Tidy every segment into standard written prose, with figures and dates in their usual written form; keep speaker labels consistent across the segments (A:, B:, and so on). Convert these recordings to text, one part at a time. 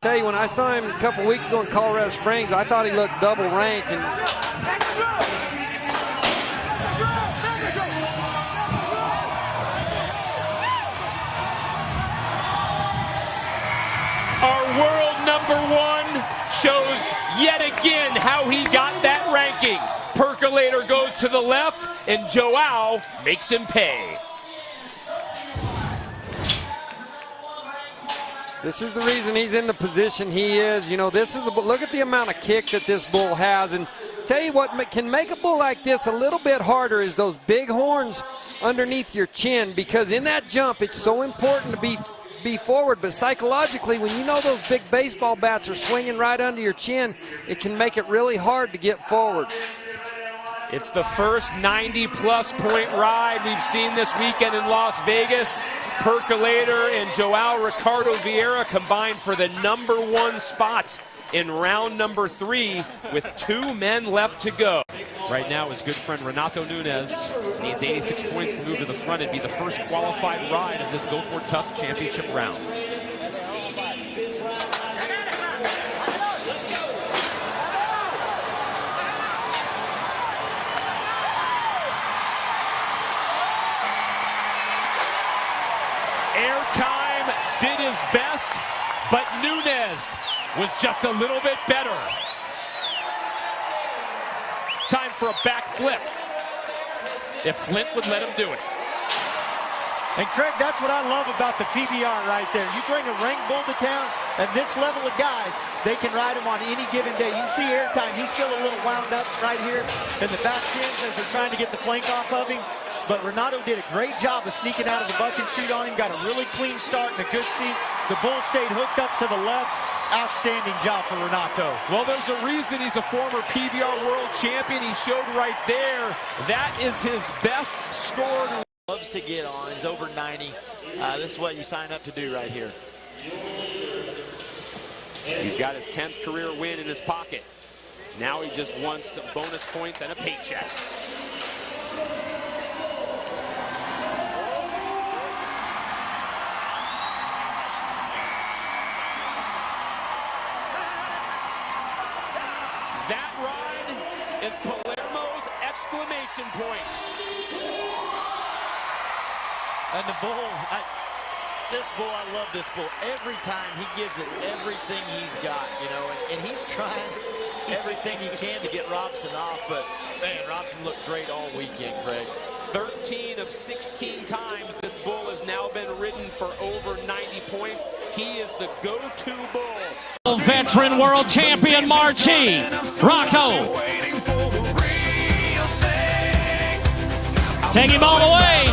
A: tell you, when I saw him a couple weeks ago in Colorado Springs, I thought he looked double rank. And
B: our world #1 shows yet again how he got that ranking. Percolator goes to the left, and Joao makes him pay.
A: this is the reason he's in the position he is. You know, this is look at the amount of kick that this bull has. And tell you what can make a bull like this a little bit harder is those big horns underneath your chin, because in that jump, it's so important to be forward, but psychologically, when you know those big baseball bats are swinging right under your chin, it can make it really hard to get forward.
B: It's the first 90-plus point ride we've seen this weekend in Las Vegas. Percolator and Joao Ricardo Vieira combined for the #1 spot in round #3 with 2 men left to go. Right now, his good friend Renato Nunez needs 86 points to move to the front and be the first qualified ride of this Go For Tough championship round. Airtime did his best, but Nunez was just a little bit better. It's time for a back flip, if Flint would let him do it.
C: And Craig, that's what I love about the PBR right there. You bring a ranked bull to town, and this level of guys, they can ride him on any given day. You can see Airtime, he's still a little wound up right here in the back shins as they're trying to get the flank off of him. But Renato did a great job of sneaking out of the bucket chute on him, got a really clean start and a good seat. The bull stayed hooked up to the left. Outstanding job for Renato.
B: Well, there's a reason he's a former PBR world champion. He showed right there. That is his best scored.
D: Loves to get on. He's over 90. This is what you sign up to do right here.
B: He's got his 10th career win in his pocket. Now he just wants some bonus points and a paycheck. That ride is Palermo's exclamation point.
D: And the bull, I love this bull. Every time he gives it everything he's got, you know, and he's trying everything he can to get Robson off, but man, Robson looked great all weekend, Craig.
B: 13 of 16 times this bull has now been ridden for over 90 points. He is the go-to bull.
E: Veteran world champion Marchi Rocco. Take him all the way.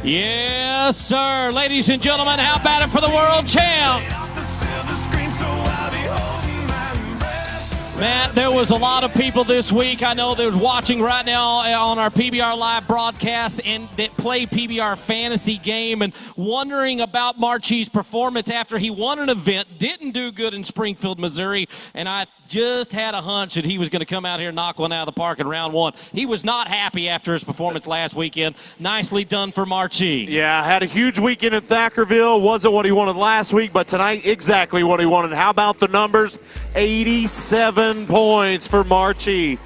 E: Yes, sir. Ladies and gentlemen, how about it for the world champ? Matt, there was a lot of people this week I know that was watching right now on our PBR Live broadcast and that play PBR fantasy game and wondering about Marchi's performance after he won an event, didn't do good in Springfield, Missouri, and I just had a hunch that he was going to come out here and knock one out of the park in round 1. He was not happy after his performance last weekend. Nicely done for Marchi.
F: Yeah, had a huge weekend in Thackerville. Wasn't what he wanted last week, but tonight exactly what he wanted. How about the numbers? 87 points for Marchi.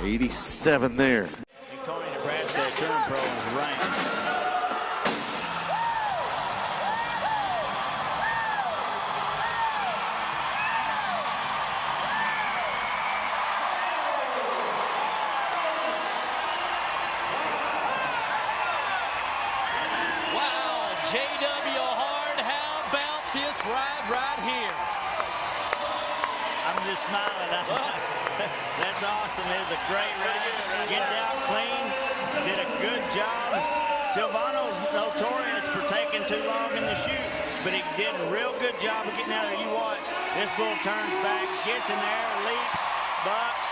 F: 87 there.
D: And Coney, Nebraska, turn pro is ranked.
E: Wow, J.W. Hard, how about this ride right here?
D: I'm just smiling. That's awesome. It was a great ride. Gets out clean. Did a good job. Silvano's notorious for taking too long in the chute, but he did a real good job of getting out there. You watch. This bull turns back, gets in there, leaps, bucks.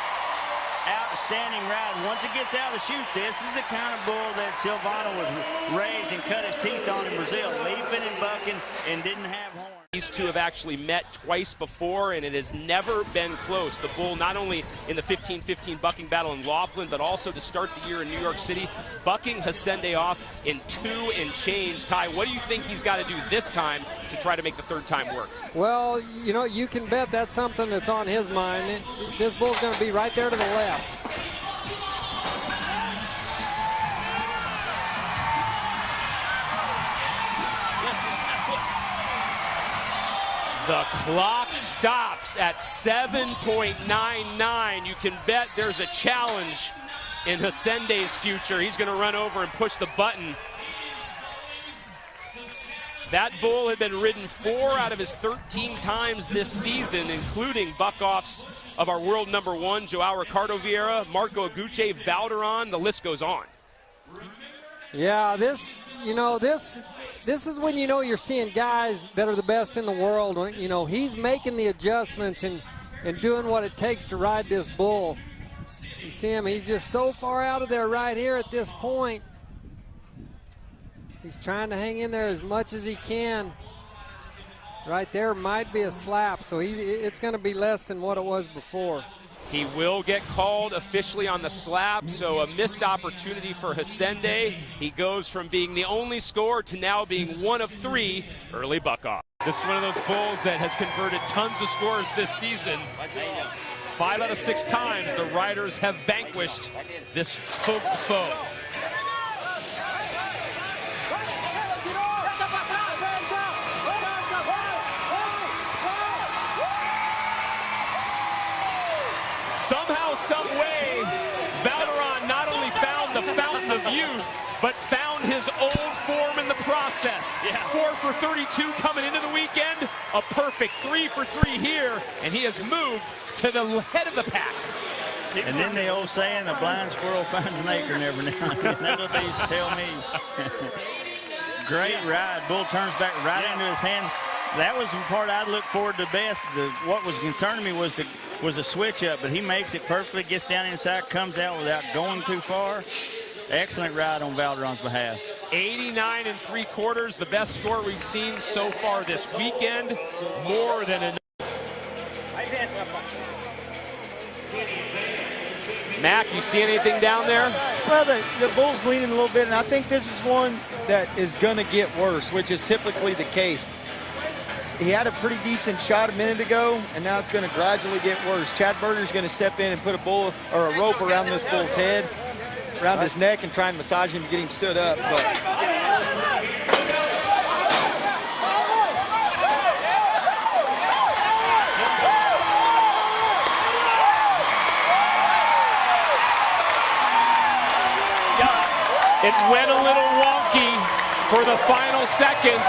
D: Outstanding ride. Once it gets out of the chute, this is the kind of bull that Silvano was raised and cut his teeth on in Brazil, leaping and bucking and didn't have horns.
B: These two have actually met twice before, and it has never been close. The bull, not only in the 15-15 bucking battle in Laughlin, but also to start the year in New York City, bucking Hacende off in 2 and change. Ty, what do you think he's got to do this time to try to make the third time work?
A: Well, you know, you can bet that's something that's on his mind. This bull's going to be right there to the left.
B: The clock stops at 7.99. You can bet there's a challenge in Hacende's future. He's going to run over and push the button. That bull had been ridden 4 out of his 13 times this season, including buck-offs of our world number 1, Joao Ricardo Vieira, Marco Aguche, Valderon. The list goes on.
A: Yeah, this is when you know you're seeing guys that are the best in the world. You know, he's making the adjustments and doing what it takes to ride this bull. You see him, he's just so far out of there right here at this point. He's trying to hang in there as much as he can. Right there might be a slap, so it's going to be less than what it was before.
B: He will get called officially on the slap, so a missed opportunity for Hacende. He goes from being the only scorer to now being 1 of 3 early buck-off.
G: This is one of those bulls that has converted tons of scores this season. 5 out of 6 times the riders have vanquished this hoofed foe. Somehow, some way, Valderon not only found the fountain of youth, but found his old form in the process. Yeah. 4 for 32 coming into the weekend, a perfect 3 for 3 here, and he has moved to the head of the pack.
D: And then the old saying, a blind squirrel finds an acorn every now and then. That's what they used to tell me. Great ride. Bull turns back right into his hand. That was the part I'd look forward to best. What was concerning me was a switch up, but he makes it perfectly, gets down inside, comes out without going too far. Excellent ride on Valderon's behalf.
B: 89 3/4, the best score we've seen so far this weekend. More than enough. Mac, you see anything down there?
C: Well, the bull's leaning a little bit, and I think this is one that is going to get worse, which is typically the case. He had a pretty decent shot a minute ago, and now it's going to gradually get worse. Chad Berger's going to step in and put a bull or a rope around this bull's head, around his neck, and try and massage him to get him stood up. But
B: it went a little wonky for the final seconds,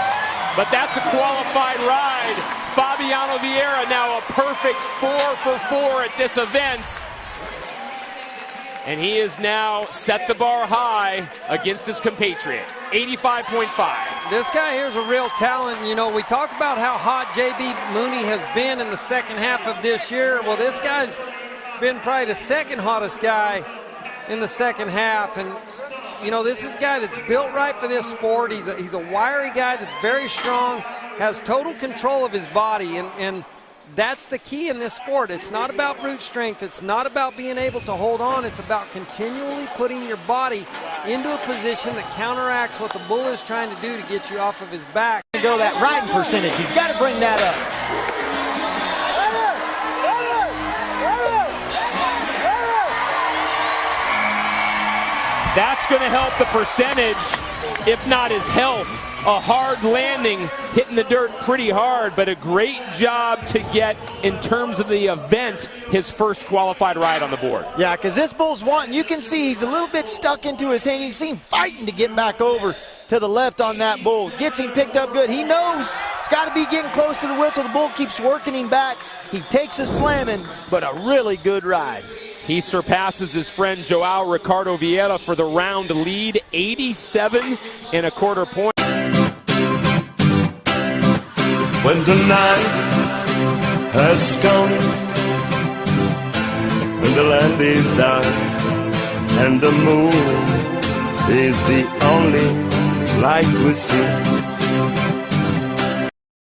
B: but that's a qualified ride. Fabiano Vieira now a perfect 4 for 4 at this event. And he has now set the bar high against his compatriot, 85.5.
A: This guy here's a real talent. You know, we talk about how hot J.B. Mooney has been in the second half of this year. Well, this guy's been probably the second hottest guy in the second half. And, you know, this is a guy that's built right for this sport. He's a wiry guy that's very strong, has total control of his body, and that's the key in this sport. It's not about brute strength. It's not about being able to hold on. It's about continually putting your body into a position that counteracts what the bull is trying to do to get you off of his back.
C: go that riding percentage. He's got to bring that up.
B: That's going to help the percentage, if not his health. A hard landing, hitting the dirt pretty hard, but a great job to get, in terms of the event, his first qualified ride on the board.
C: Yeah, because this bull's wanting, you can see he's a little bit stuck into his hand. You can see him fighting to get back over to the left on that bull. Gets him picked up good. He knows it's got to be getting close to the whistle. The bull keeps working him back. He takes a slamming, but a really good ride.
B: He surpasses his friend Joao Ricardo Vieira for the round lead, 87.25 points.
H: When the night has come, when the land is dark and the moon is the only light we see,